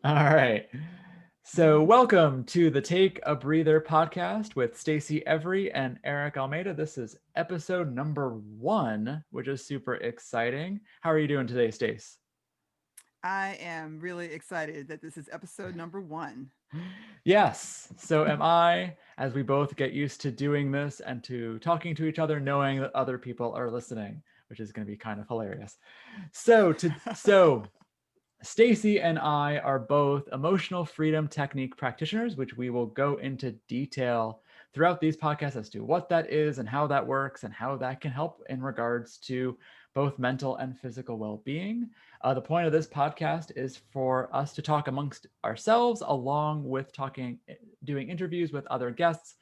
All right. So, welcome to the Take a Breather podcast with Stacy Every and Eric Almeida. This is episode number 1, which is super exciting. How are you doing today, Stace? I am really excited that this is episode number 1. Yes, so am I, as we both get used to doing this and to talking to each other, knowing that other people are listening, which is going to be kind of hilarious. So Stacy and I are both emotional freedom technique practitioners, which we will go into detail throughout these podcasts as to what that is and how that works and how that can help in regards to both mental and physical well-being. The point of this podcast is for us to talk amongst ourselves, along with doing interviews with other guests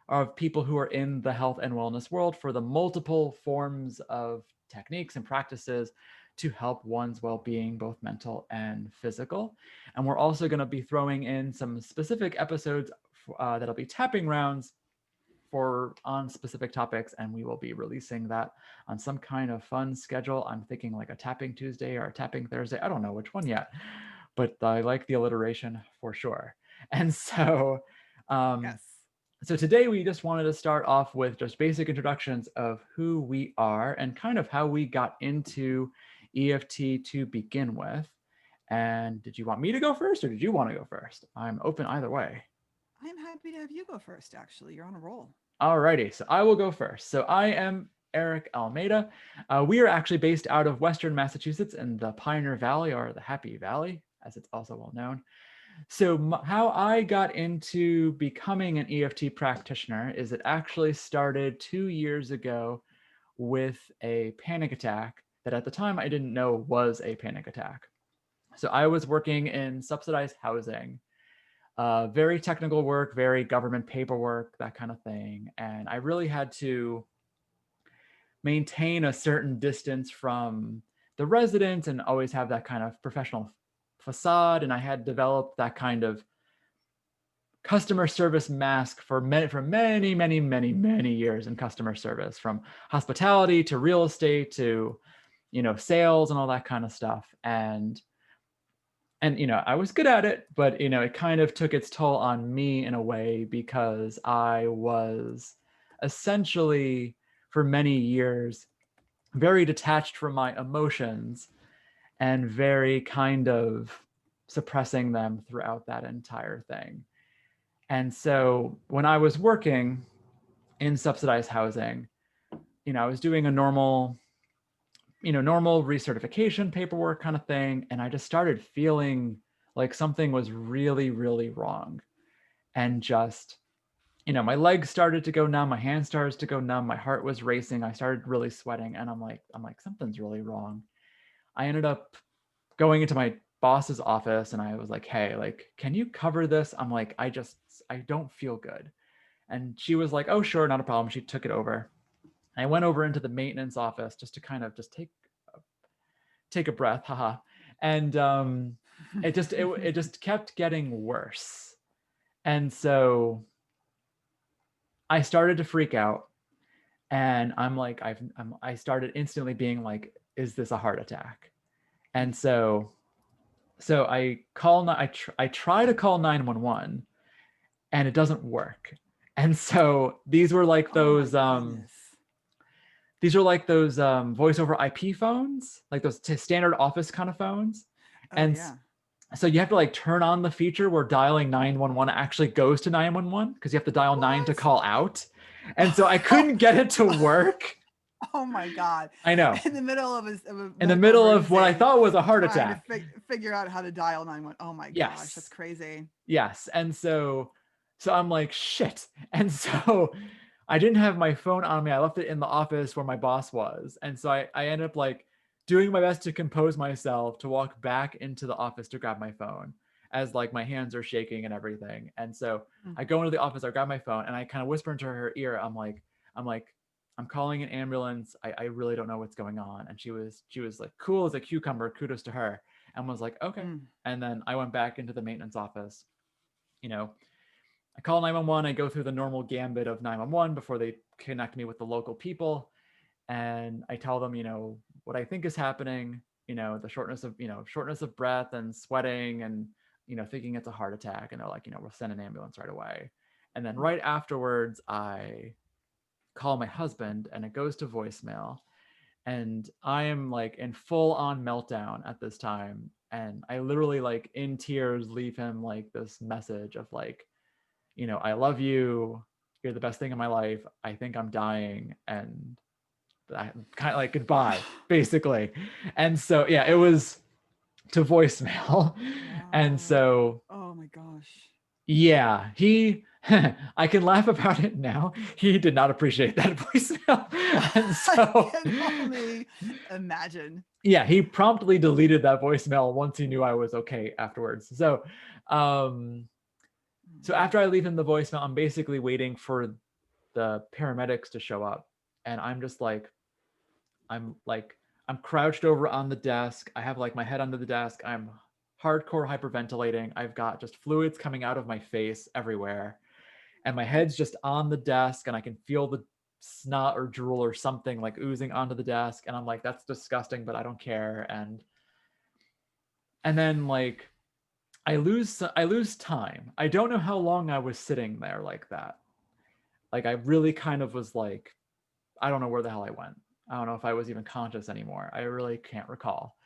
of people who are in the health and wellness world for the multiple forms of techniques and practices to help one's well-being, both mental and physical. And we're also going to be throwing in some specific episodes that'll be tapping rounds for on specific topics, and we will be releasing that on some kind of fun schedule. I'm thinking like a tapping Tuesday or a tapping Thursday. I don't know which one yet, but I like the alliteration for sure. And um, Yes. so today we just wanted to start off with just basic introductions of who we are and kind of how we got into EFT to begin with. And did you want me to go first or did you want to go first? I'm open either way. I'm happy to have you go first, actually. You're on a roll. Alrighty, so I will go first. So I am Eric Almeida. We are actually based out of Western Massachusetts in the Pioneer Valley, or the Happy Valley, as it's also well known. So how I got into becoming an EFT practitioner is it actually started 2 years ago with a panic attack that at the time I didn't know was a panic attack. So I was working in subsidized housing, very technical work, very government paperwork, that kind of thing. And I really had to maintain a certain distance from the residents and always have that kind of professional facade. And I had developed that kind of customer service mask for many years in customer service, from hospitality to real estate to sales and all that kind of stuff. And I was good at it, but it kind of took its toll on me in a way because I was essentially for many years very detached from my emotions and very kind of suppressing them throughout that entire thing. And so when I was working in subsidized housing, I was doing a normal recertification paperwork kind of thing. And I just started feeling like something was really, really wrong. And just, my legs started to go numb, my hands started to go numb, my heart was racing, I started really sweating, and I'm like, something's really wrong. I ended up going into my boss's office and I was like, hey, like, can you cover this? I'm like, I don't feel good. And she was like, oh, sure, not a problem. She took it over. I went over into the maintenance office just to kind of just take a breath, haha. And it just kept getting worse. And so I started to freak out, and I'm like, I started instantly being like, is this a heart attack? And so I try to call 911, and it doesn't work. And so Oh my goodness. these are like those voice over IP phones, like those standard office kind of phones. Oh, And yeah. so you have to like turn on the feature where dialing 911 actually goes to 911 because you have to dial 9 to What? call out. And so I couldn't get it to work. Oh my God. I know. In the middle of a In the medical middle of what I emergency, thought was a heart trying to attack. figure out how to dial 911. Oh my gosh, that's Yes. crazy. Yes. And so I'm like, shit. And so I didn't have my phone on me. I left it in the office where my boss was. And so I ended up like doing my best to compose myself to walk back into the office to grab my phone as like my hands are shaking and everything. And so Mm. I go into the office, I grab my phone and I kind of whisper into her ear, I'm like, I'm calling an ambulance. I really don't know what's going on. And she was like cool as a cucumber, kudos to her, and was like, okay. Mm. And then I went back into the maintenance office, you know, I call 911. I go through the normal gambit of 911 before they connect me with the local people. And I tell them, what I think is happening, the shortness of breath and sweating and thinking it's a heart attack, and they're like, we'll send an ambulance right away. And then right afterwards, I call my husband and it goes to voicemail. And I am like in full on meltdown at this time. And I literally like in tears leave him like this message of like, I love you. You're the best thing in my life. I think I'm dying. And I kind of like goodbye, basically. And so, yeah, it was to voicemail. And Wow. so, Oh my gosh. yeah, I can laugh about it now. He did not appreciate that voicemail. And I so, can only imagine. yeah, he promptly deleted that voicemail once he knew I was okay afterwards. Um, so after I leave him the voicemail, I'm basically waiting for the paramedics to show up. And I'm like, I'm crouched over on the desk. I have like my head under the desk. I'm hardcore hyperventilating. I've got just fluids coming out of my face everywhere. And my head's just on the desk and I can feel the snot or drool or something like oozing onto the desk. And I'm like, that's disgusting, but I don't care. And then like I lose time. I don't know how long I was sitting there like that. Like I really kind of was like, I don't know where the hell I went. I don't know if I was even conscious anymore. I really can't recall.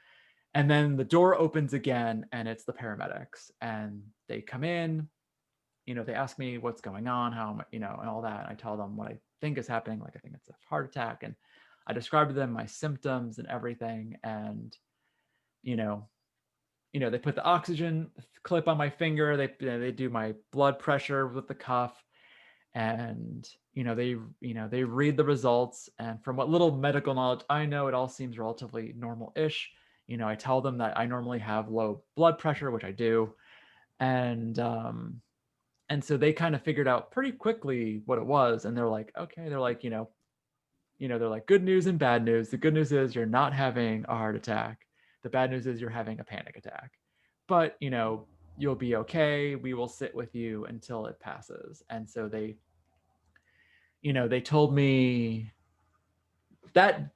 And then the door opens again and it's the paramedics and they come in, they ask me what's going on, how, and all that. And I tell them what I think is happening. Like, I think it's a heart attack. And I describe to them my symptoms and everything. And, they put the oxygen clip on my finger. They do my blood pressure with the cuff. And, they read the results. And from what little medical knowledge I know, it all seems relatively normal-ish. I tell them that I normally have low blood pressure, which I do. And so they kind of figured out pretty quickly what it was. And they're like, okay, they're like, they're like good news and bad news. The good news is you're not having a heart attack. The bad news is you're having a panic attack. But, you'll be okay. We will sit with you until it passes. And so they told me that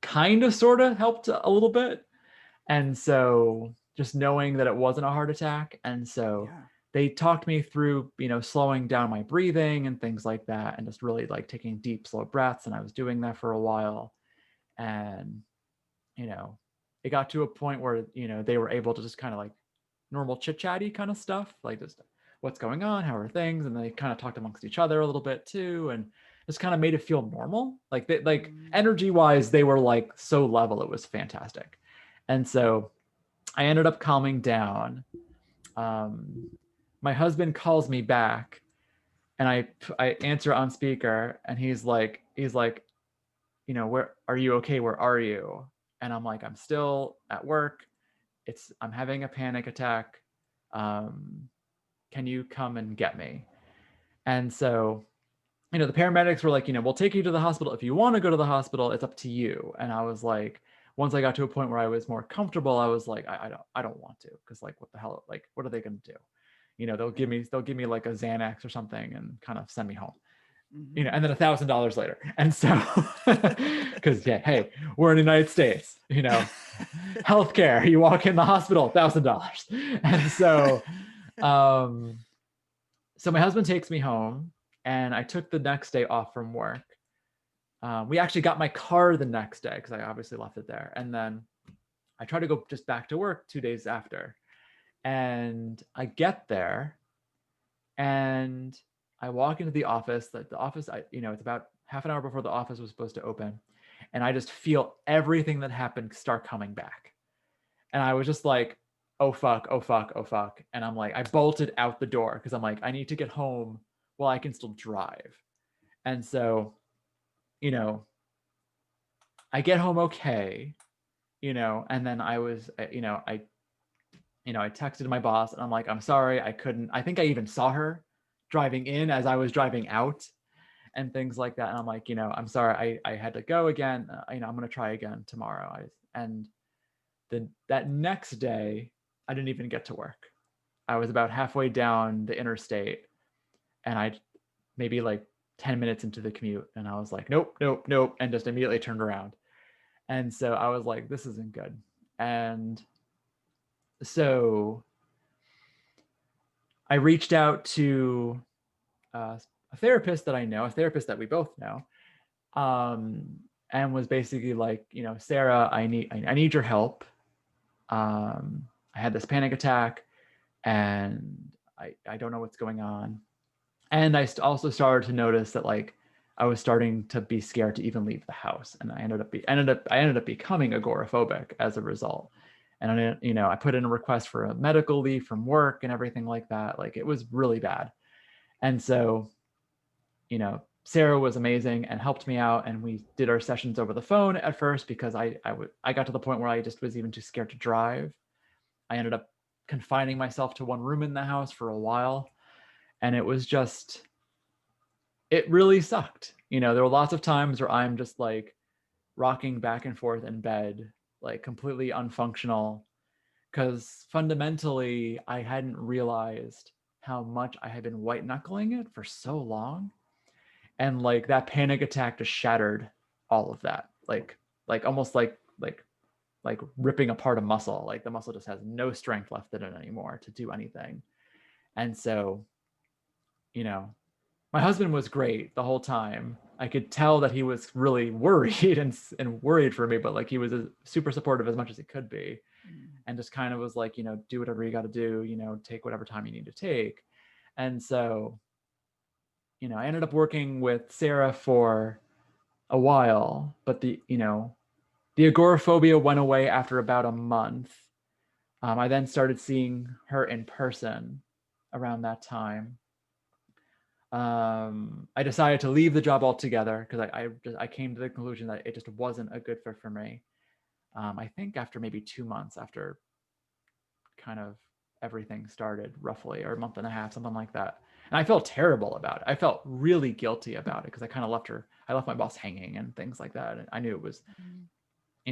kind of sort of helped a little bit. And so just knowing that it wasn't a heart attack. And so Yeah. they talked me through, slowing down my breathing and things like that, and just really like taking deep, slow breaths. And I was doing that for a while. And, it got to a point where, they were able to just kind of like normal chit chatty kind of stuff, like just what's going on, how are things? And they kind of talked amongst each other a little bit too. And just kind of made it feel normal. Like energy wise, they were like so level. It was fantastic. And so I ended up calming down. My husband calls me back and I answer on speaker and he's like, where are you okay? Where are you? And I'm like, I'm still at work. I'm having a panic attack. Can you come and get me? And so, the paramedics were like, we'll take you to the hospital. If you want to go to the hospital, it's up to you. And I was like, once I got to a point where I was more comfortable, I was like, I don't want to, because like, what the hell, like, what are they going to do? They'll give me like a Xanax or something and kind of send me home. And then $1,000 later. And so, because yeah, hey, we're in the United States, healthcare, you walk in the hospital, $1,000. And so, so my husband takes me home and I took the next day off from work. We actually got my car the next day because I obviously left it there. And then I tried to go just back to work 2 days after. And I get there and I walk into the office. The office, it's about half an hour before the office was supposed to open. And I just feel everything that happened start coming back. And I was just like, oh, fuck, oh, fuck, oh, fuck. And I'm like, I bolted out the door because I'm like, I need to get home while I can still drive. And so, I get home okay, and then I was, I texted my boss and I'm like, I'm sorry, I think I even saw her driving in as I was driving out and things like that. And I'm like, I'm sorry, I had to go again. I'm going to try again tomorrow. And then that next day, I didn't even get to work. I was about halfway down the interstate and I maybe like 10 minutes into the commute and I was like, nope, nope, nope. And just immediately turned around. And so I was like, this isn't good. And so I reached out to a therapist that I know, a therapist that we both know, and was basically like, Sarah, I need your help. I had this panic attack, and I don't know what's going on. And I also started to notice that like I was starting to be scared to even leave the house, and I ended up becoming agoraphobic as a result. And I put in a request for a medical leave from work and everything like that. Like it was really bad. And so, Sarah was amazing and helped me out, and we did our sessions over the phone at first because I got to the point where I just was even too scared to drive. I ended up confining myself to one room in the house for a while, and it really sucked. There were lots of times where I'm just like rocking back and forth in bed, like completely unfunctional, because fundamentally I hadn't realized how much I had been white knuckling it for so long. And like that panic attack just shattered all of that. Like almost like ripping apart a muscle. Like the muscle just has no strength left in it anymore to do anything. And so, you know, my husband was great the whole time. I could tell that he was really worried and worried for me, but like he was super supportive as much as he could be, and just kind of was like, do whatever you got to do, take whatever time you need to take. And so, I ended up working with Sarah for a while, but the agoraphobia went away after about a month. I then started seeing her in person around that time. I decided to leave the job altogether because I came to the conclusion that it just wasn't a good fit for me. I think after maybe 2 months after kind of everything started, roughly, or a month and a half, something like that. And I felt terrible about it. I felt really guilty about it because I kind of I left my boss hanging and things like that. And I knew it was,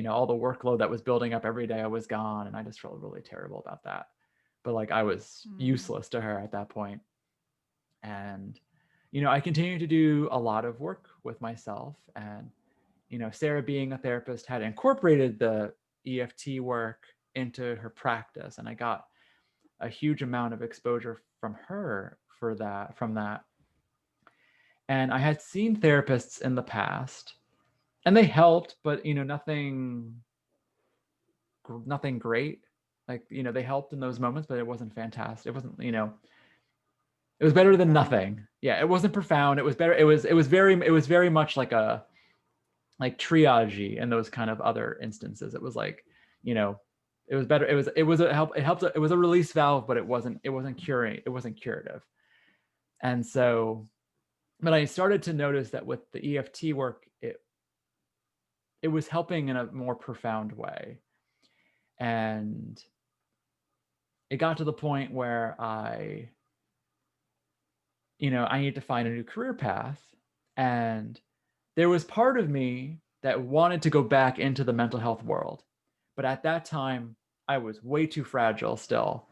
all the workload that was building up every day I was gone. And I just felt really terrible about that. But like I was useless to her at that point. And, I continued to do a lot of work with myself. And, Sarah, being a therapist, had incorporated the EFT work into her practice. And I got a huge amount of exposure from her from that. And I had seen therapists in the past, and they helped, but nothing great. Like, they helped in those moments, but it wasn't fantastic. It wasn't, it was better than nothing. Yeah, it wasn't profound. It was better. It was very much like triage in those kind of other instances. It was like, it was better. It was a release valve, but it wasn't curing. It wasn't curative. And so, but I started to notice that with the EFT work, it was helping in a more profound way. And it got to the point where I need to find a new career path. And there was part of me that wanted to go back into the mental health world. But at that time, I was way too fragile still.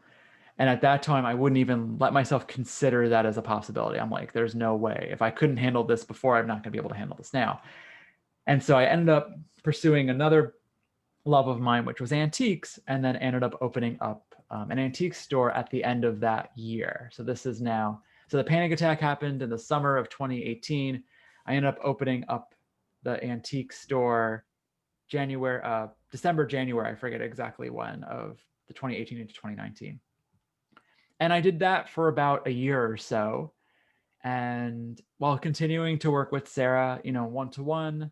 And at that time, I wouldn't even let myself consider that as a possibility. I'm like, there's no way. If I couldn't handle this before, I'm not going to be able to handle this now. And so I ended up pursuing another love of mine, which was antiques, and then ended up opening up an antique store at the end of that year. So the panic attack happened in the summer of 2018. I ended up opening up the antique store December, January, I forget exactly when, of the 2018 into 2019. And I did that for about a year or so. And while continuing to work with Sarah, one-to-one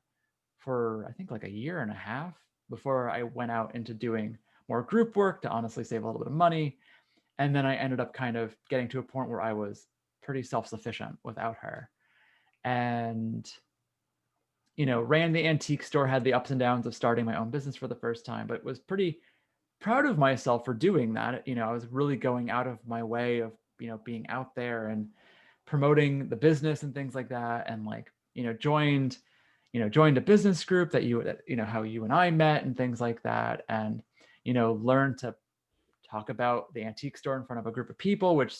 for I think like a year and a half before I went out into doing more group work to honestly save a little bit of money. And then I ended up kind of getting to a point where I was pretty self-sufficient without her. And, ran the antique store, had the ups and downs of starting my own business for the first time, but was pretty proud of myself for doing that. I was really going out of my way of, being out there and promoting the business and things like that. And like, joined a business group that how you and I met and things like that. And, learned to talk about the antique store in front of a group of people, which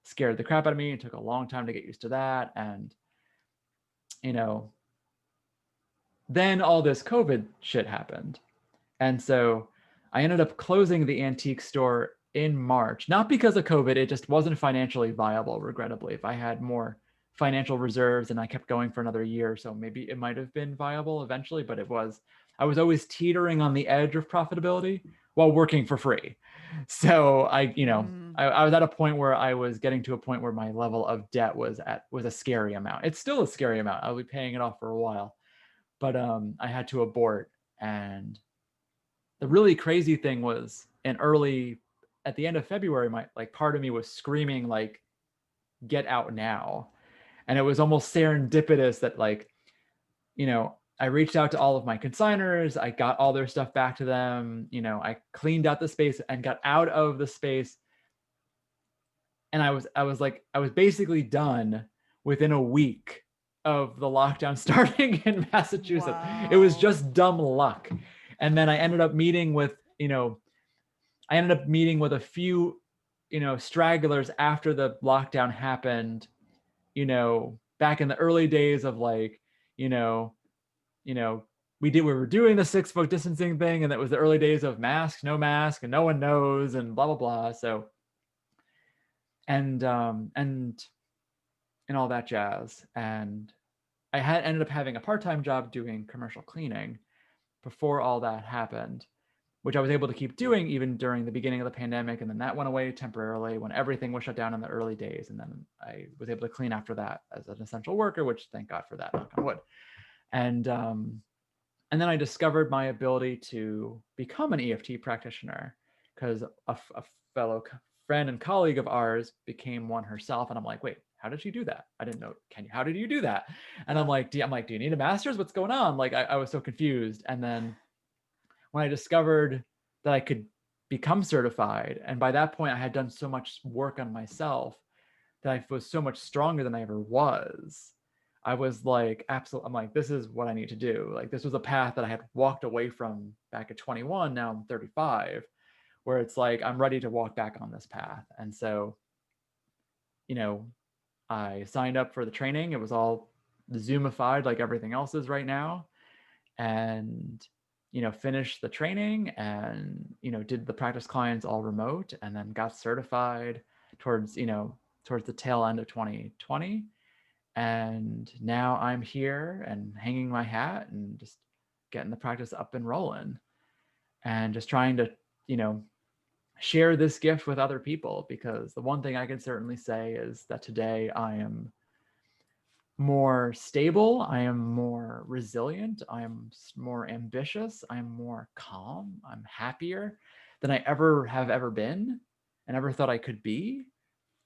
scared the crap out of me. It took a long time to get used to that. And, then all this COVID shit happened. And so I ended up closing the antique store in March, not because of COVID. It just wasn't financially viable, regrettably. If I had more financial reserves and I kept going for another year, so maybe it might have been viable eventually, but I was always teetering on the edge of profitability while working for free. So I was at a point where I was getting to a point where my level of debt was a scary amount. It's still a scary amount. I'll be paying it off for a while, but I had to abort. And the really crazy thing was at the end of February, my like part of me was screaming like, get out now. And it was almost serendipitous that I reached out to all of my consigners. I got all their stuff back to them. I cleaned out the space and got out of the space. And I was basically done within a week of the lockdown starting in Massachusetts. It was Wow. just dumb luck. And then I ended up meeting with a few, stragglers after the lockdown happened, back in the early days of you know, you know, we were doing the 6 foot distancing thing, and that was the early days of mask, no mask, and no one knows, and blah blah blah. So and all that jazz. And I had ended up having a part-time job doing commercial cleaning before all that happened, which I was able to keep doing even during the beginning of the pandemic. And then that went away temporarily when everything was shut down in the early days. And then I was able to clean after that as an essential worker, which thank God for that, knock on wood. And then I discovered my ability to become an EFT practitioner because a fellow friend and colleague of ours became one herself. And I'm like, wait, how did she do that? I didn't know. How did you do that? And I'm like, do you need a master's? What's going on? Like, I was so confused. And then when I discovered that I could become certified, and by that point I had done so much work on myself that I was so much stronger than I ever was. I was like, absolutely, I'm like, this is what I need to do. Like, this was a path that I had walked away from back at 21. Now I'm 35, where it's like, I'm ready to walk back on this path. And so, I signed up for the training. It was all Zoomified like everything else is right now. And, finished the training and, did the practice clients all remote, and then got certified towards the tail end of 2020. And now I'm here and hanging my hat and just getting the practice up and rolling and just trying to, share this gift with other people. Because the one thing I can certainly say is that today I am more stable, I am more resilient, I am more ambitious, I'm more calm, I'm happier than I ever been and ever thought I could be.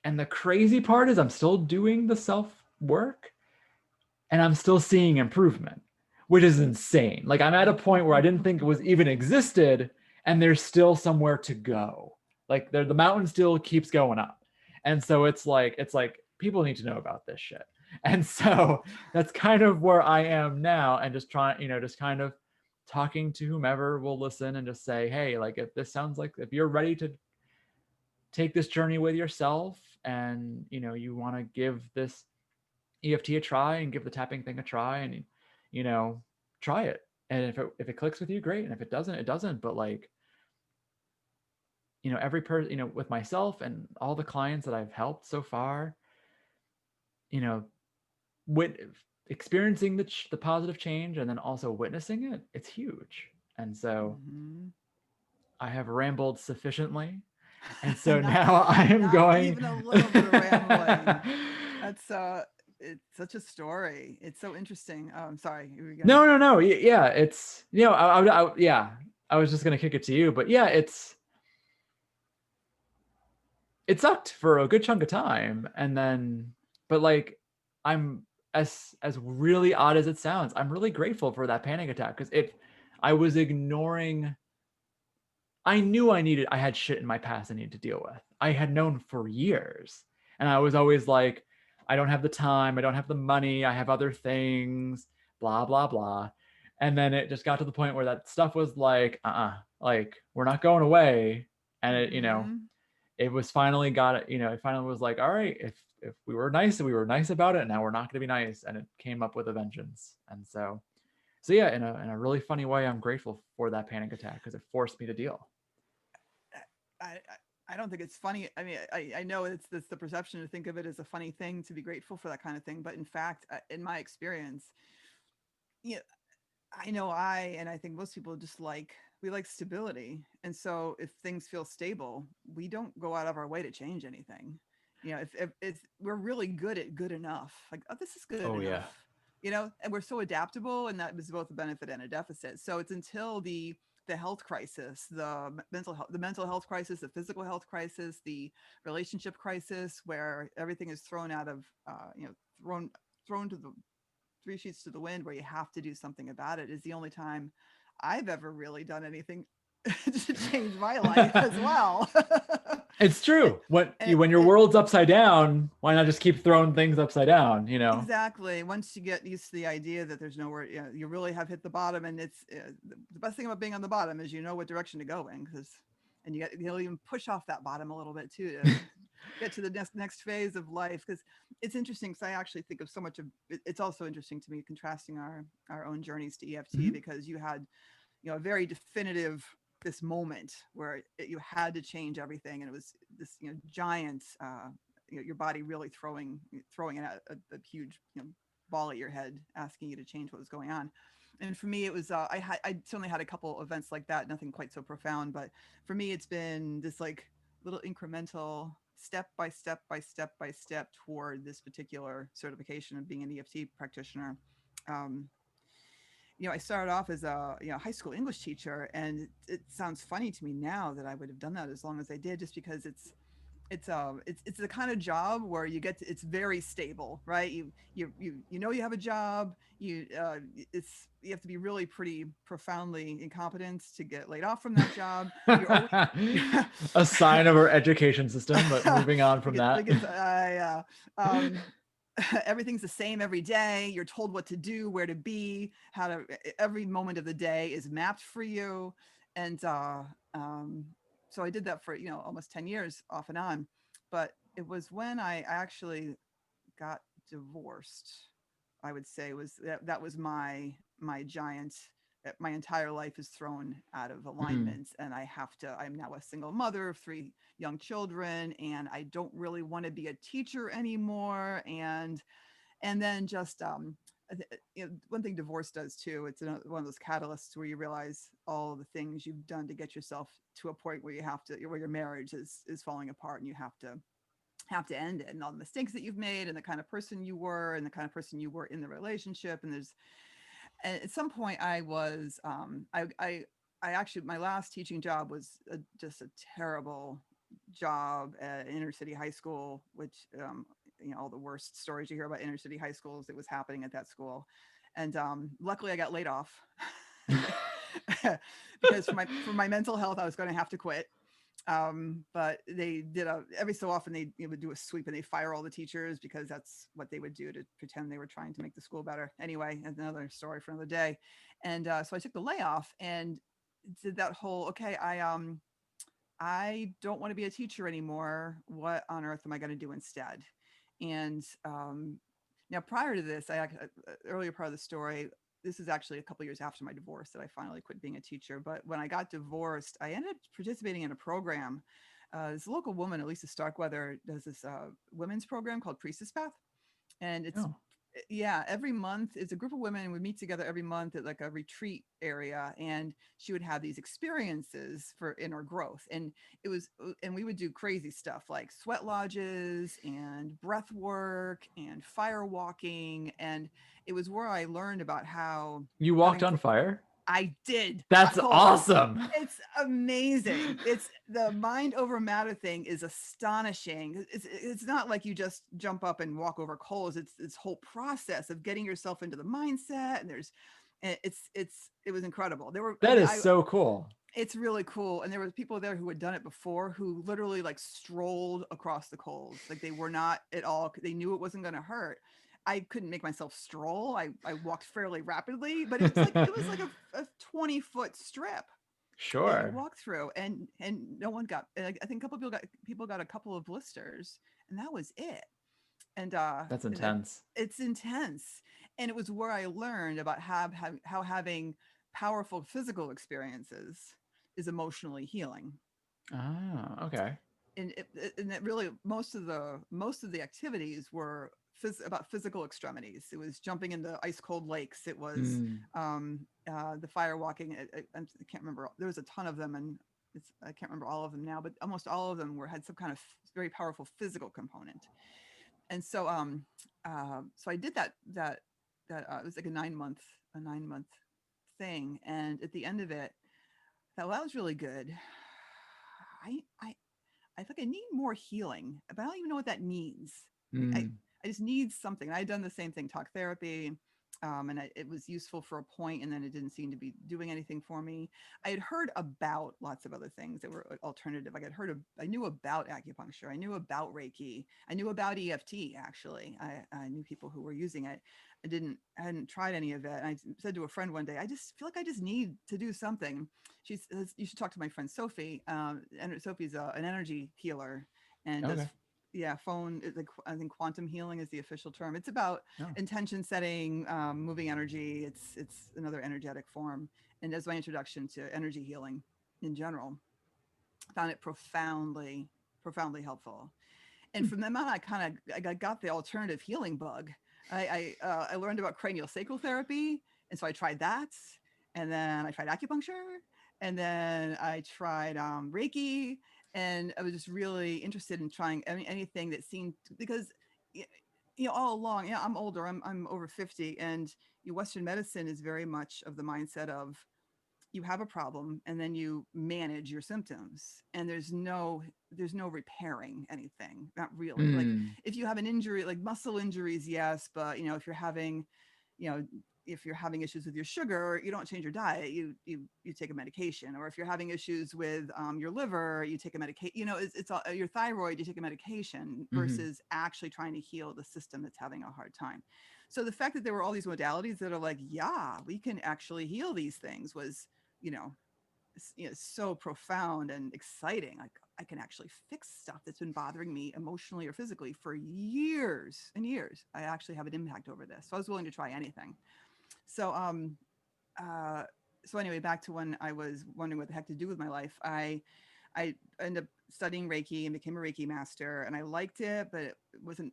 And the crazy part is I'm still doing the self work and I'm still seeing improvement, which is insane. Like, I'm at a point where I didn't think it was even existed, and there's still somewhere to go. Like, the mountain still keeps going up. And so it's like people need to know about this shit. And so that's kind of where I am now, and just just kind of talking to whomever will listen and just say, hey, like, if this sounds like, if you're ready to take this journey with yourself and you want to give this EFT a try and give the tapping thing a try, and try it. And if it clicks with you, great. And if it doesn't, it doesn't. But like, every person, with myself and all the clients that I've helped so far, with experiencing the positive change and then also witnessing it, it's huge. And so I have rambled sufficiently. And so now I am not going. even a little bit of rambling. That's it's such a story. It's so interesting. Oh, I'm sorry. No. Yeah, it's I was just gonna kick it to you, but yeah, it sucked for a good chunk of time, and then, but like, I'm as really odd as it sounds, I'm really grateful for that panic attack, because I was ignoring. I knew I had shit in my past I needed to deal with. I had known for years. And I was always like, I don't have the time, I don't have the money, I have other things, blah, blah, blah. And then it just got to the point where that stuff was like, like, we're not going away. And it was finally it finally was like, all right, if we were nice and we were nice about it, now we're not going to be nice. And it came up with a vengeance. And so yeah, in a really funny way, I'm grateful for that panic attack, because it forced me to deal. I don't think it's funny. I mean, I know it's the perception to think of it as a funny thing to be grateful for that kind of thing. But in fact, in my experience, you know, I know and I think most people just we like stability. And so if things feel stable, we don't go out of our way to change anything. You know, if it's, we're really good at good enough, like, oh, this is good Oh enough, yeah. and we're so adaptable, and that was both a benefit and a deficit. So it's until the health crisis, the mental health crisis, the physical health crisis, the relationship crisis, where everything is thrown out of, thrown to the three sheets to the wind, where you have to do something about it, is the only time I've ever really done anything to change my life as well. It's true. and When your world's upside down, why not just keep throwing things upside down? You know. Exactly. Once you get used to the idea that there's nowhere, you really have hit the bottom, and it's the best thing about being on the bottom is you know what direction to go in, and you'll even push off that bottom a little bit too to get to the next phase of life. Because it's interesting. Because I actually think of so much of it's also interesting to me contrasting our own journeys to EFT, Mhm. because you had a very definitive this moment where you had to change everything, and it was this giant your body really throwing it at a huge ball at your head, asking you to change what was going on. And for me, it was I certainly had a couple events like that, nothing quite so profound, but for me it's been this like little incremental step by step by step by step toward this particular certification of being an EFT practitioner. um, I started off as a high school English teacher, and it sounds funny to me now that I would have done that as long as I did, just because it's the kind of job where it's very stable, right? You have a job. You have to be really pretty profoundly incompetent to get laid off from that job. You're always A sign of our education system, but moving on from that. Everything's the same every day. You're told what to do, where to be, every moment of the day is mapped for you. And so I did that for, almost 10 years off and on. But it was when I actually got divorced, I would say that was my giant, my entire life is thrown out of Mhm. alignment, and I'm now a single mother of three young children, and I don't really want to be a teacher anymore. And then just one thing divorce does too, it's one of those catalysts where you realize all the things you've done to get yourself to a point where where your marriage is falling apart, and you have to end it, and all the mistakes that you've made, and the kind of person you were, and the kind of person you were in the relationship. And at some point I was I actually, my last teaching job was just a terrible job at inner city high school, which all the worst stories you hear about inner city high schools, it was happening at that school. And luckily I got laid off because for my mental health I was going to have to quit. But they did every so often they would do a sweep, and they fire all the teachers, because that's what they would do to pretend they were trying to make the school better. Anyway, another story for another day. And so I took the layoff and did that whole, okay, I don't want to be a teacher anymore. What on earth am I going to do instead? And now, prior to this, earlier part of the story, this is actually a couple years after my divorce that I finally quit being a teacher. But when I got divorced, I ended up participating in a program. This local woman, Elisa Starkweather, does this women's program called Priestess Path. And it's, Oh. yeah, every month it's a group of women. We meet together every month at like a retreat area, and she would have these experiences for inner growth. And we would do crazy stuff like sweat lodges and breath work and fire walking. And it was where I learned about how You walked having on fire? I did. That's awesome. It's amazing. It's the mind over matter thing is astonishing. It's not like you just jump up and walk over coals. It's this whole process of getting yourself into the mindset. And it was incredible. That is so cool. It's really cool. And there were people there who had done it before, who literally like strolled across the coals. Like they were not at all, they knew it wasn't going to hurt. I couldn't make myself stroll. I walked fairly rapidly, but it was like a 20-foot strip that you Sure. walk through, and no one got, I think a couple people got a couple of blisters, and that was it. And That's intense. it's intense. And it was where I learned about how having powerful physical experiences is emotionally healing. Ah, okay. and it really most of the activities were about physical extremities. It was jumping into ice cold lakes. It was Mm. the fire walking. I can't remember. There was a ton of them, and I can't remember all of them now, but almost all of them had some kind of very powerful physical component. And so I did it was like a 9-month thing, and at the end of it, I thought, well, that was really good. I I I think I need more healing, but I don't even know what that means. Like, Mm. I just need something. I had done the same thing, talk therapy, it was useful for a point, and then it didn't seem to be doing anything for me. I had heard about lots of other things that were alternative. I knew about acupuncture. I knew about Reiki. I knew about EFT. Actually, I knew people who were using it. I hadn't tried any of it. And I said to a friend one day, I just feel like I just need to do something. She says, you should talk to my friend Sophie. And Sophie's an energy healer and does Okay. phone. Like, I think quantum healing is the official term. It's about Oh. intention setting, moving energy. It's another energetic form. And as my introduction to energy healing in general, I found it profoundly helpful. And from then on, I got the alternative healing bug. I learned about cranial sacral therapy, and so I tried that, and then I tried acupuncture, and then I tried Reiki, and I was just really interested in trying anything that seemed, because all along, I'm older, I'm over 50, and Western medicine is very much of the mindset of, you have a problem and then you manage your symptoms, and there's no repairing anything, not really. Like, Mm. if you have an injury, like muscle injuries, yes, but you know if you're having issues with your sugar, you don't change your diet, you take a medication. Or if you're having issues with your liver, you take a medication. It's all, your thyroid, you take a medication, Mm-hmm. versus actually trying to heal the system that's having a hard time. So the fact that there were all these modalities that are like, yeah, we can actually heal these things, was, you know, so profound and exciting. Like, I can actually fix stuff that's been bothering me emotionally or physically for years and years. I actually have an impact over this. So I was willing to try anything. So, uh, so anyway, back to when I was wondering what the heck to do with my life. I ended up studying Reiki and became a Reiki master, and I liked it, but it wasn't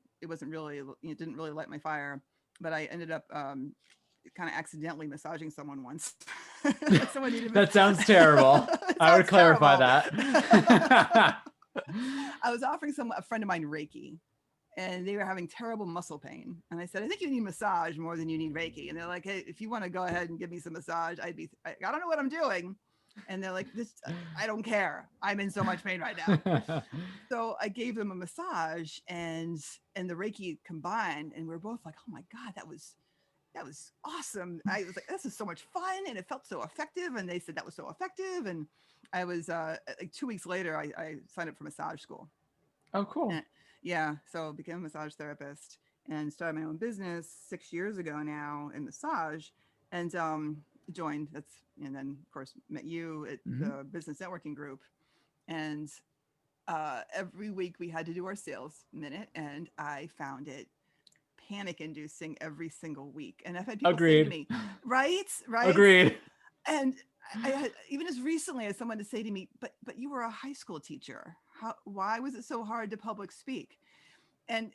really, it didn't really light my fire. But I ended up kind of accidentally massaging someone once. Someone needed That sounds terrible. it I would sounds clarify terrible. that. I was offering a friend of mine Reiki, and they were having terrible muscle pain. And I said, I think you need massage more than you need Reiki. And they're like, hey, if you want to go ahead and give me some massage, I don't know what I'm doing. And they're like, I don't care. I'm in so much pain right now. So I gave them a massage, and the Reiki combined, and we were both like, oh my God, that was awesome. I was like, this is so much fun, and it felt so effective. And they said that was so effective. And I was like 2 weeks later, I signed up for massage school. Oh, cool. And, yeah, so became a massage therapist and started my own business 6 years ago now in massage, and joined. And then of course met you at Mm-hmm. the business networking group, and every week we had to do our sales minute, and I found it panic inducing every single week. And I've had people say to Agreed. me, right, right. Agreed. And I had, even as recently as someone to say to me, but you were a high school teacher. Why was it so hard to public speak? And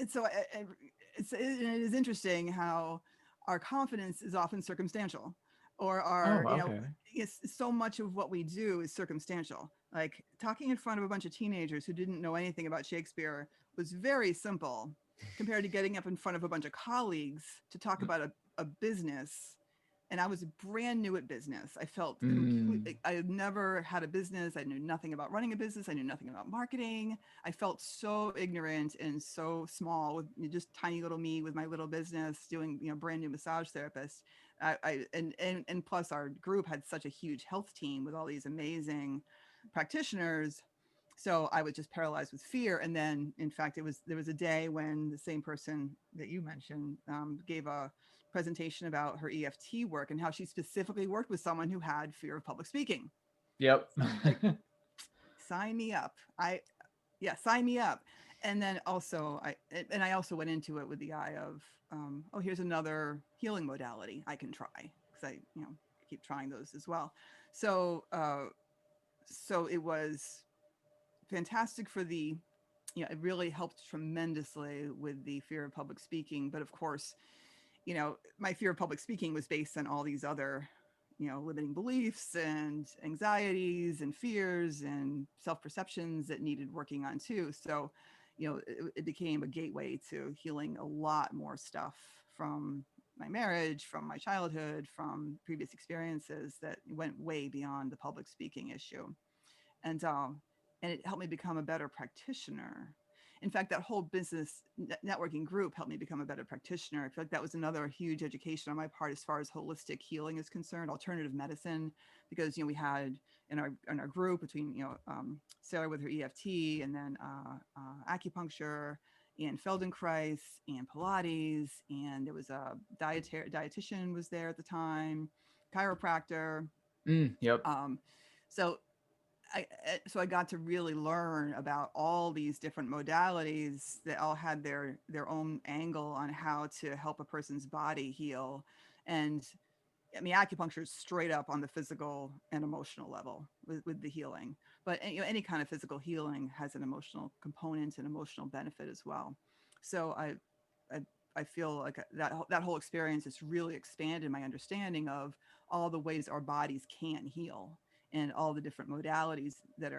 so it is interesting how our confidence is often circumstantial, or Oh, our, okay. so much of what we do is circumstantial. Like, talking in front of a bunch of teenagers who didn't know anything about Shakespeare was very simple, compared to getting up in front of a bunch of colleagues to talk about a business. And I was brand new at business. I felt Mm. completely, I had never had a business. I knew nothing about running a business. I knew nothing about marketing. I felt so ignorant and so small, with just tiny little me with my little business doing, brand new massage therapist. And plus our group had such a huge health team with all these amazing practitioners. So I was just paralyzed with fear. And then, in fact, there was a day when the same person that you mentioned gave a presentation about her EFT work and how she specifically worked with someone who had fear of public speaking. Yep. So I'm like, sign me up. Sign me up. And then also I also went into it with the eye of, here's another healing modality I can try, because I, keep trying those as well. So, so it was fantastic for the, it really helped tremendously with the fear of public speaking. But of course, my fear of public speaking was based on all these other, limiting beliefs and anxieties and fears and self-perceptions that needed working on too. So, it became a gateway to healing a lot more stuff from my marriage, from my childhood, from previous experiences that went way beyond the public speaking issue. And it helped me become a better practitioner. In fact, that whole business networking group helped me become a better practitioner. I feel like that was another huge education on my part as far as holistic healing is concerned, alternative medicine, because we had in our group between Sarah with her EFT, and then acupuncture and Feldenkrais and Pilates, and there was a dietitian was there at the time, chiropractor. Yep. So I got to really learn about all these different modalities that all had their own angle on how to help a person's body heal. And I mean, acupuncture is straight up on the physical and emotional level with the healing, but any kind of physical healing has an emotional component and emotional benefit as well. So I feel like that whole experience has really expanded my understanding of all the ways our bodies can heal and all the different modalities that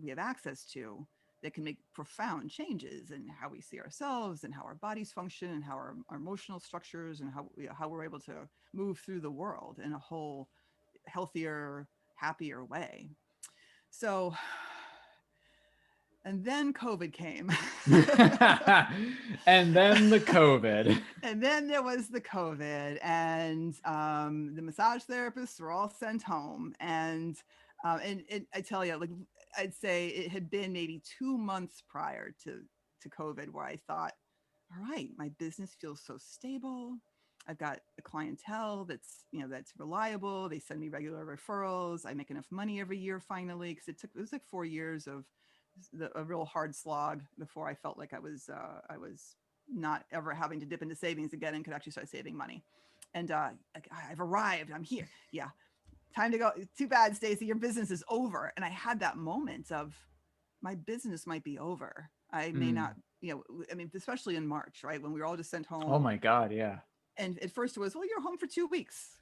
we have access to that can make profound changes in how we see ourselves and how our bodies function and how our emotional structures and how we're able to move through the world in a whole healthier, happier way. So, and then COVID came. And then the COVID. And then there was the COVID, and the massage therapists were all sent home. And I tell you, like, I'd say it had been maybe 2 months prior to COVID where I thought, all right, my business feels so stable. I've got a clientele that's reliable. They send me regular referrals. I make enough money every year finally, because it was like 4 years of a real hard slog before I felt like I was not ever having to dip into savings again and could actually start saving money. And I've arrived. I'm here. Yeah, time to go. Too bad, Stacy, your business is over. And I had that moment of my business might be over. I may not, I mean, especially in March, right, when we were all just sent home. Oh my God, yeah. And at first it was, well, you're home for 2 weeks.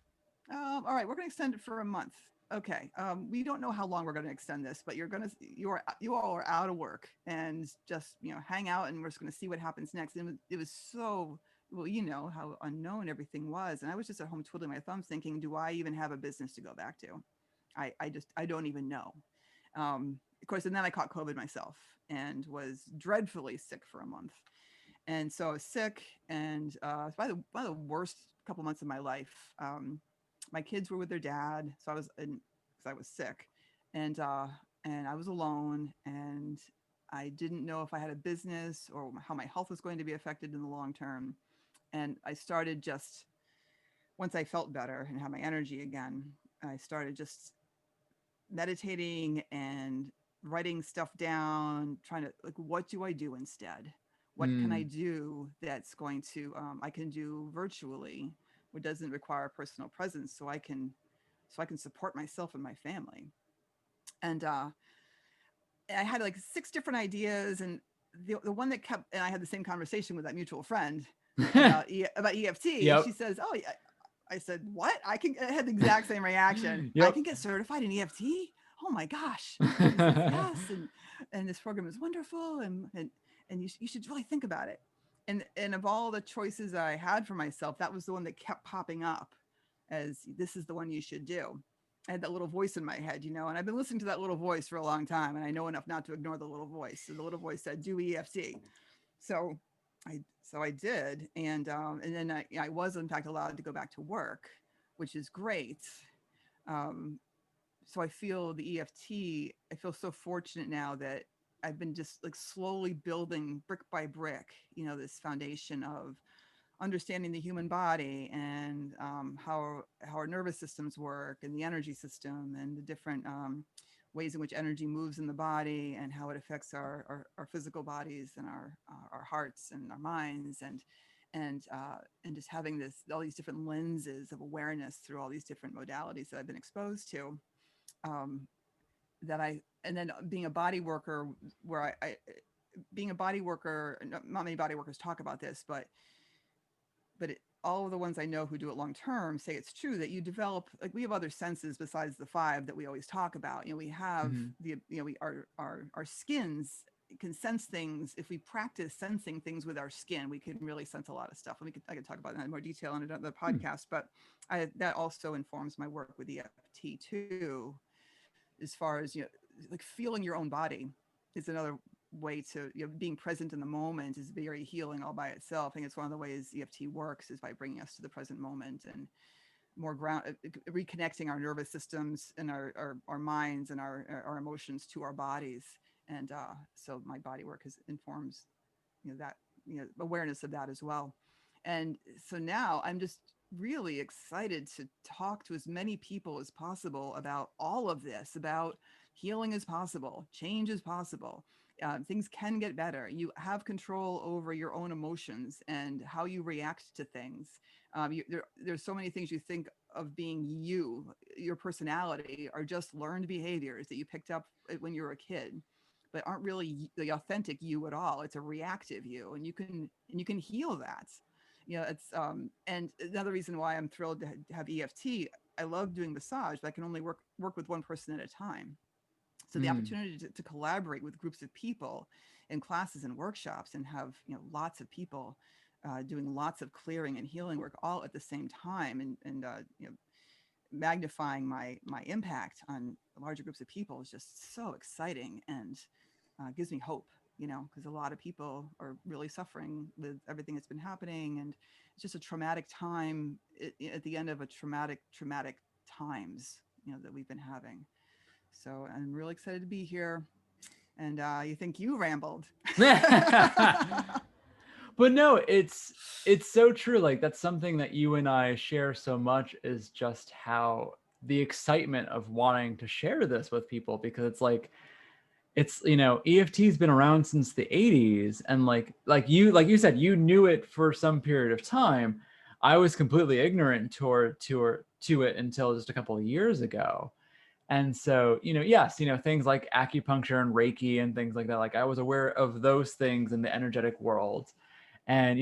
All right, we're going to extend it for a month. Okay, we don't know how long we're going to extend this, but you all are out of work and just hang out, and we're just going to see what happens next. And it was so, well, how unknown everything was, and I was just at home twiddling my thumbs, thinking, do I even have a business to go back to? I don't even know. Of course, and then I caught COVID myself and was dreadfully sick for a month. And so I was sick, and it's one of the worst couple months of my life. My kids were with their dad, so because I was sick, and I was alone, and I didn't know if I had a business or how my health was going to be affected in the long term. And I started just, once I felt better and had my energy again, I started just meditating and writing stuff down, trying to, like, what do I do instead? What can I do that's going to, I can do virtually, what doesn't require a personal presence, so I can support myself and my family. And I had like 6 different ideas, and the one that kept, and I had the same conversation with that mutual friend about EFT. Yep. And she says, oh, I said, what? I had the exact same reaction. Yep. I can get certified in EFT? Oh my gosh. Says, yes. And this program is wonderful. And you should really think about it. And of all the choices I had for myself, that was the one that kept popping up as, this is the one you should do. I had that little voice in my head, and I've been listening to that little voice for a long time, and I know enough not to ignore the little voice. So the little voice said, do EFT. So I did. And then I was in fact allowed to go back to work, which is great. So I feel the EFT, I feel so fortunate now that I've been just like slowly building brick by brick, this foundation of understanding the human body and how our nervous systems work and the energy system and the different ways in which energy moves in the body and how it affects our physical bodies and our hearts and our minds, and just having all these different lenses of awareness through all these different modalities that I've been exposed to. and then being a body worker, where being a body worker, not many body workers talk about this, but all of the ones I know who do it long term say it's true that you develop, like, we have other senses besides the five that we always talk about. You know, we have our skins can sense things. If we practice sensing things with our skin, we can really sense a lot of stuff. I could talk about that in more detail in another podcast, but that also informs my work with EFT too, as far as, like, feeling your own body is another way to, being present in the moment is very healing all by itself. I think it's one of the ways EFT works is by bringing us to the present moment and more reconnecting our nervous systems and our minds and our emotions to our bodies. And so my body work informs, that, awareness of that as well. And so now I'm just really excited to talk to as many people as possible about all of this, about healing is possible, change is possible. Things can get better. You have control over your own emotions and how you react to things. There's so many things you think of being your personality are just learned behaviors that you picked up when you were a kid, but aren't really the authentic you at all. It's a reactive you, and you can heal that. It's and another reason why I'm thrilled to have EFT. I love doing massage, but I can only work with one person at a time. So the opportunity to collaborate with groups of people in classes and workshops and have, lots of people doing lots of clearing and healing work all at the same time, and magnifying my impact on larger groups of people is just so exciting, and gives me hope, because a lot of people are really suffering with everything that's been happening, and it's just a traumatic time at the end of a traumatic times, that we've been having. So I'm really excited to be here. And you think you rambled. But no, it's so true. Like, that's something that you and I share so much, is just how the excitement of wanting to share this with people, because it's like, EFT's been around since the 80s, and like you said, you knew it for some period of time. I was completely ignorant to it until just a couple of years ago. And so, yes, things like acupuncture and Reiki and things like that, like, I was aware of those things in the energetic world. And,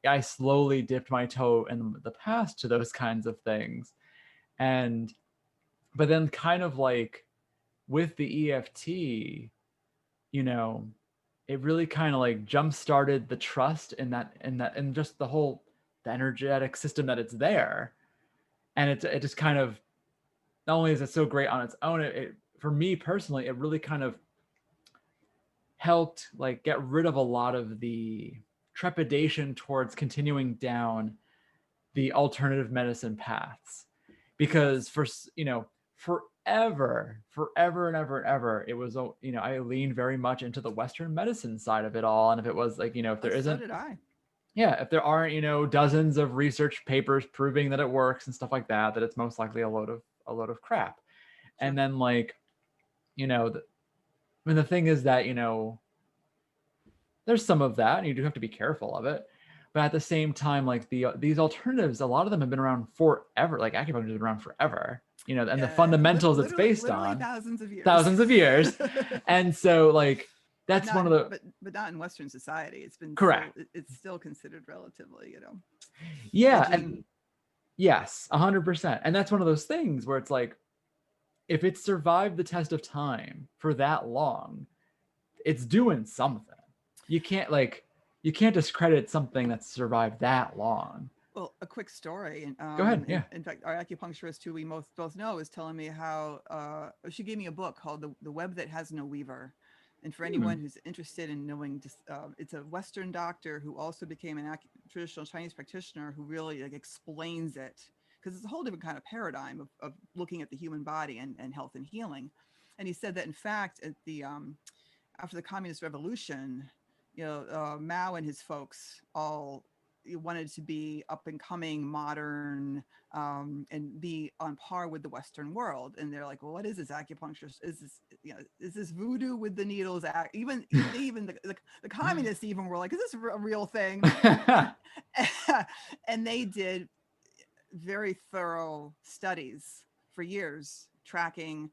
I slowly dipped my toe in the past to those kinds of things. But then kind of like with the EFT, it really kind of like jump started the trust in that, and just the energetic system that it's there. And it just kind of, not only is it so great on its own, it for me personally, it really kind of helped like get rid of a lot of the trepidation towards continuing down the alternative medicine paths, because forever and ever, it was, I leaned very much into the Western medicine side of it all. And if it was like, if there isn't, so did I. Yeah, if there aren't, dozens of research papers proving that it works and stuff like that, that it's most likely a load of crap. Sure. And then like, the thing is that, there's some of that, and you do have to be careful of it. But at the same time, like these alternatives, a lot of them have been around forever. Like acupuncture has been around forever, and the fundamentals it's based on thousands of years. Thousands of years. And so like, that's one of the, but not in Western society. It's been correct. It's still considered relatively, Yeah, and yes, 100%. And that's one of those things where it's like, if it survived the test of time for that long, it's doing something. You can't discredit something that's survived that long. Well, a quick story. Go ahead. Yeah. In fact, our acupuncturist, who we both know, is telling me how she gave me a book called "The Web That Has No Weaver." And for anyone who's interested in knowing, it's a Western doctor who also became a traditional Chinese practitioner who really like explains it, because it's a whole different kind of paradigm of looking at the human body and health and healing. And he said that in fact, at the after the Communist Revolution, Mao and his folks all wanted to be up and coming, modern, and be on par with the Western world. And they're like, well, what is this acupuncture? Is this voodoo with the needles? Even the communists even were like, is this a real thing? And they did very thorough studies for years, tracking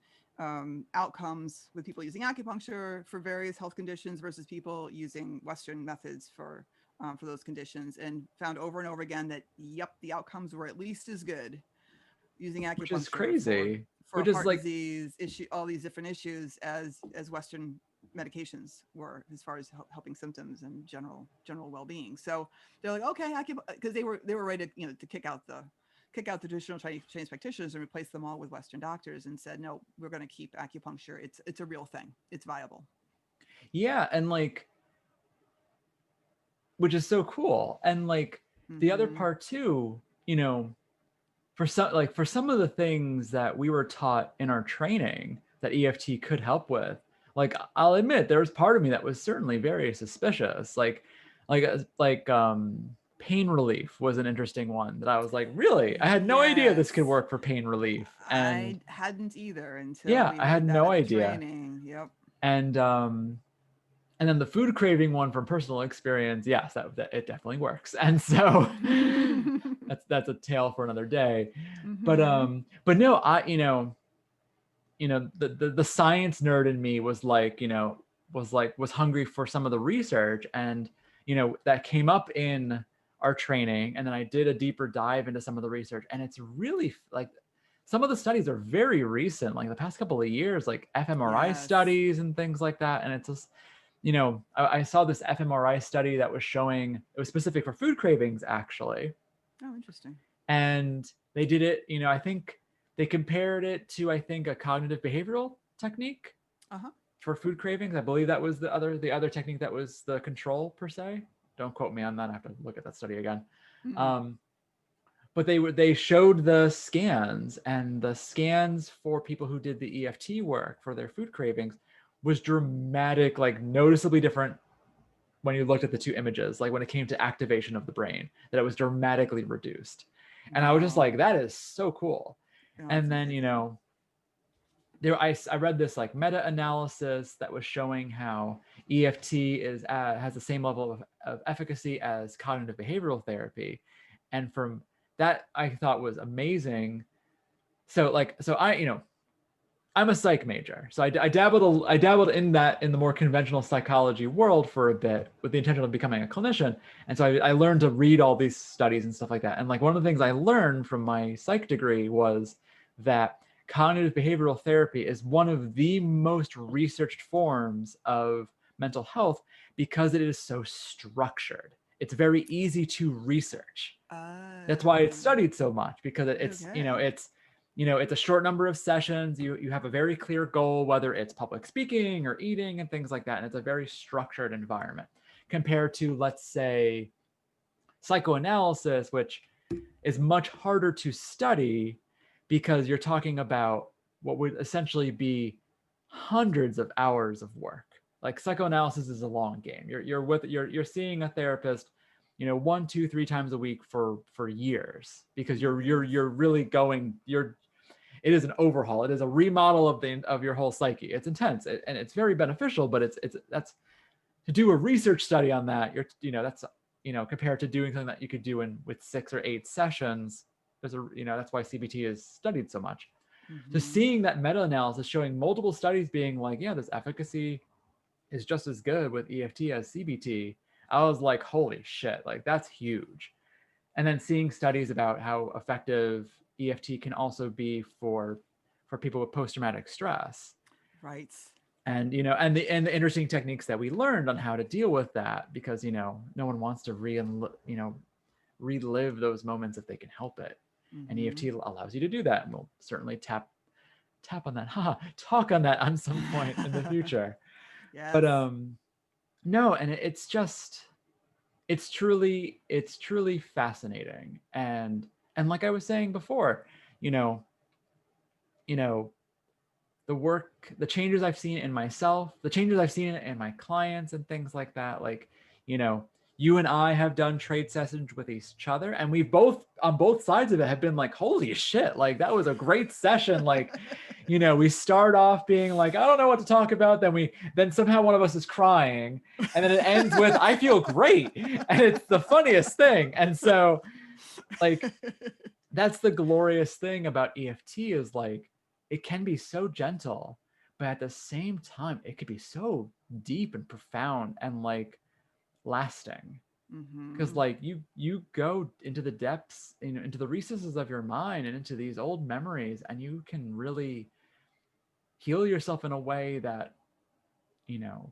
outcomes with people using acupuncture for various health conditions versus people using Western methods for those conditions, and found over and over again that, yep, the outcomes were at least as good using Which is acupuncture crazy. for Which is heart like, disease issue, all these different issues, as Western medications were, as far as helping symptoms and general well-being. So they're like, okay, because they were ready to, to kick out the traditional Chinese practitioners and replace them all with Western doctors, and said, no, we're going to keep acupuncture. It's a real thing. It's viable. yeah, and like, which is so cool. And like the other part too, for some of the things that we were taught in our training that EFT could help with, like, I'll admit there was part of me that was certainly very suspicious. Like pain relief was an interesting one that I was like, really? I had no idea this could work for pain relief. And I hadn't either until yeah, we I had heard that no at the idea. training. Yep. And then the food craving one from personal experience, yes, that it definitely works. And so that's a tale for another day. But no, the science nerd in me was like, was hungry for some of the research, and that came up in our training, and then I did a deeper dive into some of the research, and it's really like some of the studies are very recent, like the past couple of years, like fMRI studies and things like that. And it's just, I saw this fMRI study that was showing, it was specific for food cravings actually. Oh, interesting. And they did it, I think they compared it to, I think, a cognitive behavioral technique for food cravings. I believe that was the other technique that was the control per se. Don't quote me on that. I have to look at that study again. But they showed the scans, and the scans for people who did the EFT work for their food cravings was dramatic, like noticeably different when you looked at the two images, like when it came to activation of the brain, that it was dramatically reduced. And I was just like, that is so cool. And then, I read this like meta-analysis that was showing how EFT has the same level of efficacy as cognitive behavioral therapy. And from that, I thought was amazing. So I'm a psych major, so I dabbled in the more conventional psychology world for a bit with the intention of becoming a clinician. And so I learned to read all these studies and stuff like that. And like one of the things I learned from my psych degree was that cognitive behavioral therapy is one of the most researched forms of mental health because it is so structured. It's very easy to research. That's why it's studied so much, because it's it's a short number of sessions. You have a very clear goal, whether it's public speaking or eating and things like that. And it's a very structured environment compared to, let's say, psychoanalysis, which is much harder to study because you're talking about what would essentially be hundreds of hours of work. Like psychoanalysis is a long game. You're seeing a therapist 1, 2, 3 times a week for years, because you're really going, it is an overhaul. It is a remodel of your whole psyche. It's intense and it's very beneficial, but that's to do a research study on that. That's compared to doing something that you could do with 6 or 8 sessions. That's why CBT is studied so much. So seeing that meta-analysis showing multiple studies being like, yeah, this efficacy is just as good with EFT as CBT, I was like, holy shit, like that's huge. And then seeing studies about how effective EFT can also be for people with post-traumatic stress. Right. And and the interesting techniques that we learned on how to deal with that, because no one wants to relive those moments if they can help it. And EFT allows you to do that. And we'll certainly tap on that, talk on that on some point in the future. Yes. But no, and it's truly fascinating. And like I was saying before, the changes I've seen in myself, the changes I've seen in my clients and things like that, like, you and I have done trade sessions with each other, and we've both, on both sides of it, have been like, holy shit, like that was a great session. Like, we start off being like, I don't know what to talk about. Then somehow one of us is crying, and then it ends with, I feel great. And it's the funniest thing. And so like, that's the glorious thing about EFT is like, it can be so gentle, but at the same time, it could be so deep and profound and like lasting. Because Mm-hmm. like you go into the depths, into the recesses of your mind and into these old memories, and you can really heal yourself in a way that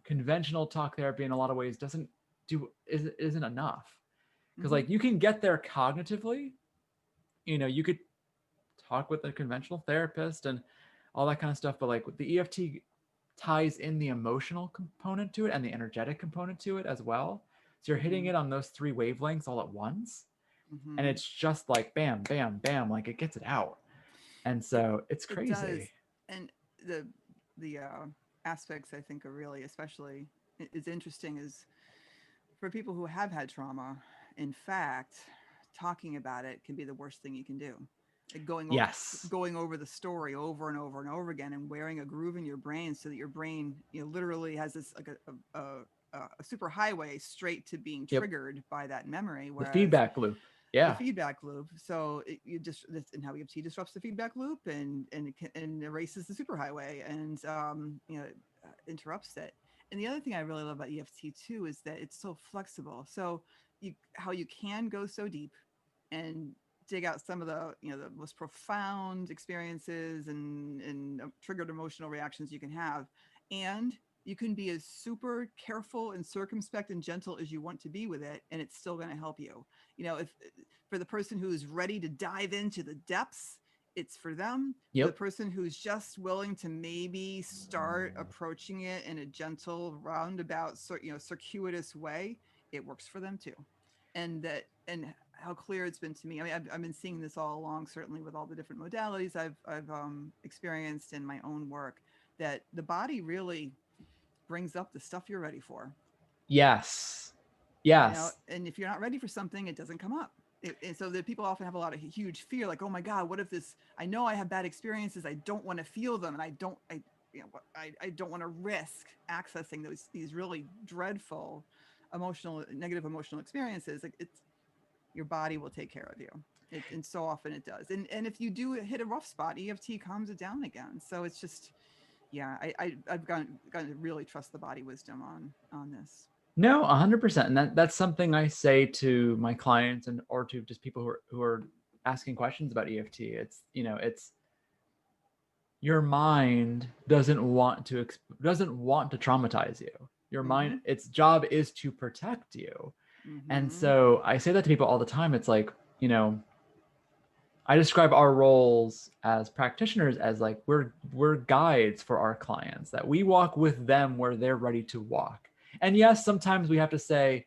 conventional talk therapy in a lot of ways isn't enough. Because Mm-hmm. like you can get there cognitively, you could talk with a conventional therapist and all that kind of stuff, but like with the EFT ties in the emotional component to it and the energetic component to it as well. So you're hitting Mm-hmm. it on those three wavelengths all at once, and Mm-hmm. it's just like bam, bam, bam, like it gets it out. And It so it's it does, crazy. and the aspects I think are really especially is interesting is for people who have had trauma. In fact, talking about it can be the worst thing you can do. Like Yes. going over the story over and over and over again, and wearing a groove in your brain so that your brain literally has this like a super highway straight to being Yep. triggered by that memory, The whereas feedback loop. the Yeah. feedback loop. So you just and how EFT disrupts the feedback loop and erases the superhighway and interrupts it. And the other thing I really love about EFT too is that it's so flexible. So how you can go so deep and dig out some of the most profound experiences and triggered emotional reactions you can have, and you can be as super careful and circumspect and gentle as you want to be with it, and it's still going to help you. If for the person who's ready to dive into the depths, it's for them. For the Yep. person who's just willing to maybe start approaching it in a gentle roundabout circuitous way, it works for them too. And how clear it's been to me. I mean, I've been seeing this all along, certainly with all the different modalities I've experienced in my own work, that the body really brings up the stuff you're ready for. Yes. Yes. And if you're not ready for something, it doesn't come up. And so that people often have a lot of huge fear, like, oh my God, what if this? I know I have bad experiences. I don't want to feel them, and I don't want to risk accessing these really dreadful negative emotional experiences. Like your body will take care of you. And so often it does. And if you do hit a rough spot, EFT calms it down again. So it's just, yeah, I've got to really trust the body wisdom on this. No, 100%. And that's something I say to my clients and or to just people who are asking questions about EFT. It's your mind doesn't want to traumatize you. Your mind, Mm-hmm. its job is to protect you. And Mm-hmm. so I say that to people all the time. It's like, I describe our roles as practitioners as like we're guides for our clients, that we walk with them where they're ready to walk. And yes, sometimes we have to say,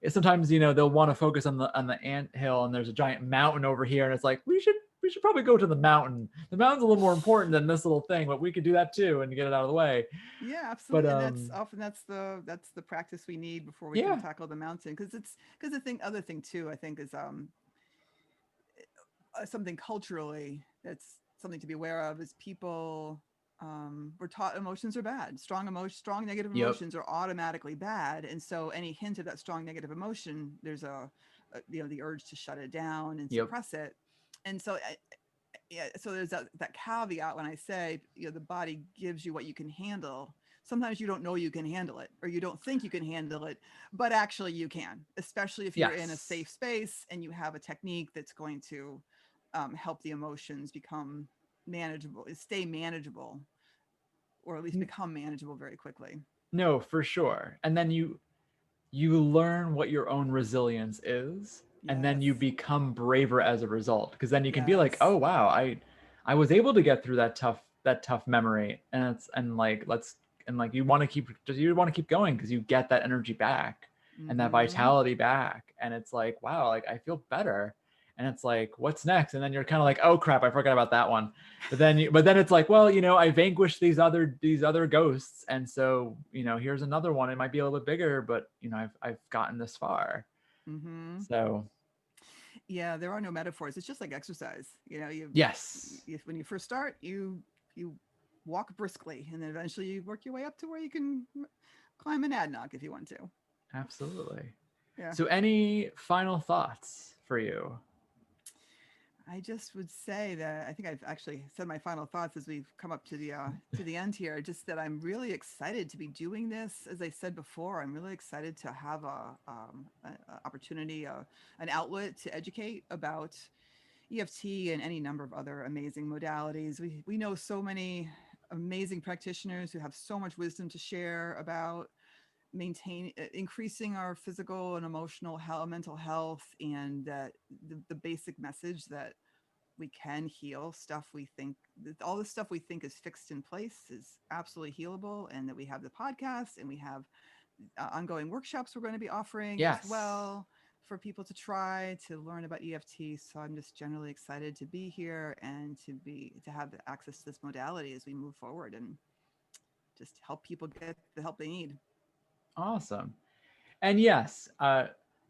sometimes they'll want to focus on the ant hill, and there's a giant mountain over here, and it's like we should probably go to the mountain. The mountain's a little more important than this little thing, but we could do that too and get it out of the way. Yeah, But absolutely. And that's the practice we need before we can yeah. tackle the mountain. Because other thing too, I think is something culturally that's something to be aware of is people we're taught emotions are bad. Strong negative Yep. emotions are automatically bad, and so any hint of that strong negative emotion, there's the urge to shut it down and Yep. suppress it. And so yeah, so there's that caveat when I say the body gives you what you can handle. Sometimes you don't know you can handle it, or you don't think you can handle it, but actually you can, especially if you're in a Yes. safe space and you have a technique that's going to help the emotions become manageable, stay manageable, or at least become manageable very quickly. No, for sure. And then you learn what your own resilience is, and then Yes. you become braver as a result, because then you can be like, Yes. oh wow, I was able to get through that tough memory, and like you want to keep going because you get that energy back and that Mm-hmm. vitality back, and it's like, wow, like I feel better. And it's like, what's next? And then you're kind of like, oh crap, I forgot about that one. But then it's like, well, I vanquished these other ghosts, and so here's another one. It might be a little bit bigger, but I've gotten this far. Mm-hmm. So Yeah, there are no metaphors. It's just like exercise. yes, When you first start, you walk briskly, and then eventually you work your way up to where you can climb an adnock if you want to. absolutely. Yeah. So any final thoughts for you? I just would say that I think I've actually said my final thoughts as we've come up to the end here. Just that I'm really excited to be doing this. As I said before, I'm really excited to have a opportunity, an outlet to educate about EFT and any number of other amazing modalities. We know so many amazing practitioners who have so much wisdom to share about increasing our physical and emotional health, mental health, and that the basic message that we can heal stuff we think, all the stuff we think is fixed in place is absolutely healable, and that we have the podcast and we have ongoing workshops we're going to be offering as Yes. well for people to try to learn about EFT. So I'm just generally excited to be here and to have access to this modality as we move forward and just help people get the help they need. Awesome. And yes,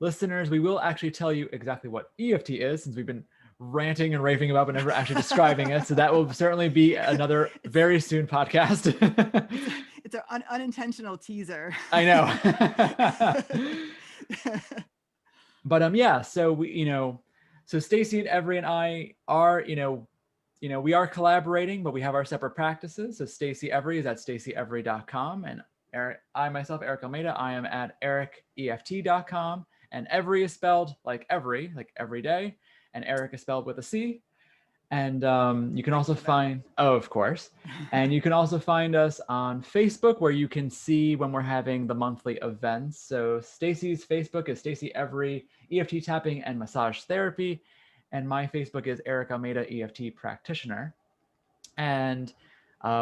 listeners, we will actually tell you exactly what EFT is, since we've been ranting and raving about but never actually describing it. So that will certainly be another very soon podcast. It's an unintentional teaser. I know. But yeah, so so Stacy and Every and I are, we are collaborating, but we have our separate practices. So Stacy Every is at stacyevery.com, and I myself, Eric Almeida, I am at ericeft.com, and Every is spelled like every day, and Eric is spelled with a C. And you can also find, of course, and you can also find us on Facebook, where you can see when we're having the monthly events. So Stacy's Facebook is Stacy Every EFT Tapping and Massage Therapy, and my Facebook is Eric Almeida EFT Practitioner. And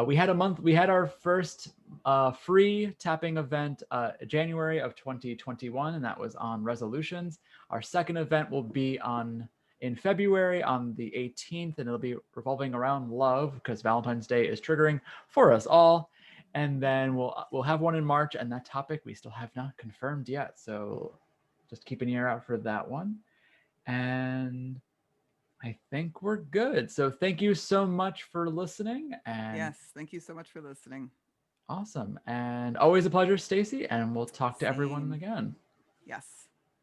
we had our first free tapping event January of 2021, and that was on resolutions. Our second event will be in February on the 18th, and it'll be revolving around love, because Valentine's Day is triggering for us all. And then we'll have one in March, and that topic we still have not confirmed yet. So just keep an ear out for that one. And I think we're good. So thank you so much for listening. And yes, thank you so much for listening. Awesome. And always a pleasure, Stacy. And we'll talk to everyone Same. again. Yes.